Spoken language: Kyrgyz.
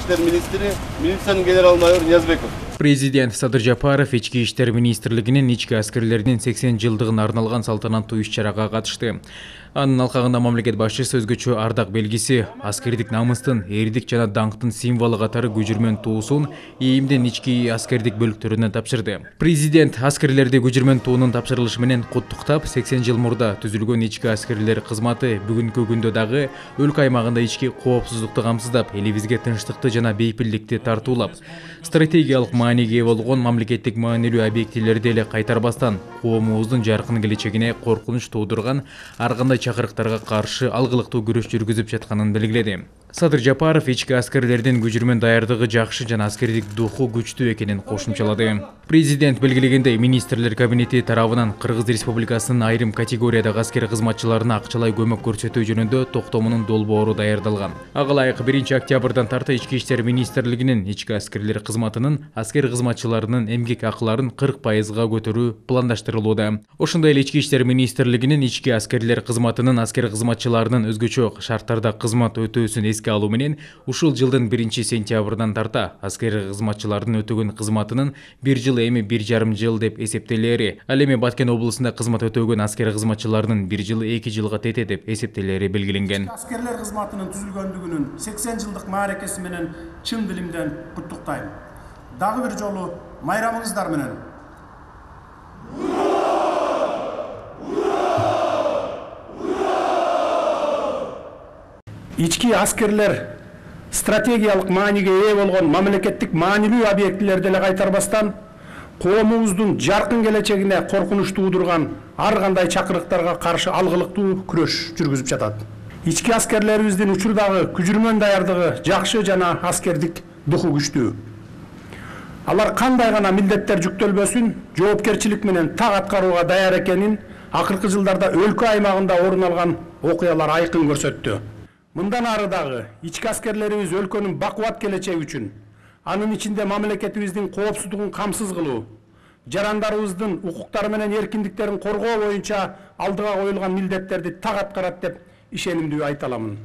иштер министри, милициянын генерал-майор Ниязбеков. Президент Садыр Жапаров Ички иштер министрлигинин ички аскерлердин 80 жылдыгына арналган салтанаттуу иш-чарага катышты. Анын алкагында мамлекет башчысы өзгөчө ардак белгиси, аскердик намыстын, эрдик жана даңктын символу катары көжүрмөн туусун ИИМдин ички аскердик бөлүктөрүнө тапшырды. Президент аскерлерди көжүрмөн туунун тапшырылышы менен куттуктап, 80 жыл мурда түзүлгөн ички аскерлер кызматы бүгүнкү күндө дагы өлкө аймагында ички коопсуздукту камсыздап, элибизге тынчтыкты жана бейпилдикти тартуулап, стратегиялык мааниге ээ болгон мамлекеттик маанилүү объектилерди эле кайтарбастан, коомубуздун жаркын келечегине коркунуч туудурган ар кандай чакырыктарга каршы алгылыктуу күрөш жүргүзүп жатканын белгиледи. Садыр Жапаров ички аскерлердин көжүрмөн даярдыгы жакшы жана аскердик духу күчтүү экенин кошумчалады. Президент белгилегендей, министрлер кабинети тарабынан Кыргыз Республикасынын айрым категориядагы аскер кызматчыларына акчалай көмөк көрсөтүү жөнүндө токтомунун долбоору даярдалган. Ага ылайык 1 октябрдан тарта Ички иштер министрлигинин ички аскерлер кызматынын аскер кызматчыларынын эмгек акыларын 40%га көтөрүү пландаштырылууда. Ошондой эле Ички иштер министрлигинин ички аскерлер кызматынын аскер кызматчыларынын өзгөчө шарттарда кызмат өтөөсүн эске алуу менен ушул жылдын 1 сентябрдан тарта аскер кызматчылардын өтөгөн кызматынын 1 жыл эми 1,5 жыл деп эсептелери. Ал эми Баткен облусунда кызмат өтөгөн аскер кызматчыларынын 1 жылы 2 жылга тете деп эсептелери белгиленген. Аскерлер кызматынын түзүлгөндүгүнүн 80 жылдык мааракеси менен чын дилимден куттуктайм. Дагы бир жолу майрамыңыздар менен. Ички аскерлер стратегиялык мааниге ээ болгон мамлекеттик маанилүү объектилерди эле кайтарбастан, коомубуздун жаркын келечегине коркунуч туудурган ар кандай чакырыктарга каршы алгылыктуу күрөш жүргүзүп жатат. Ички аскерлерибиздин учурдагы көжүрмөн даярдыгы жакшы жана аскердик духу күчтүү. Алар кандай гана милдеттер жүктөлбөсүн, жоопкерчилик менен так аткарууга даяр экенин акыркы жылдарда өлкө аймагында орун алган окуялар айкын көрсөттү. Мындан ары дагы ички аскерлерибиз өлкөнүн бакубат келечеги үчүн, анын ичинде мамлекетибиздин коопсуздугун камсыз кылуу, жарандарыбыздын укуктары менен эркиндиктерин коргоо боюнча алдыга коюлган милдеттерди так аткарат деп ишенимдүү айта аламын.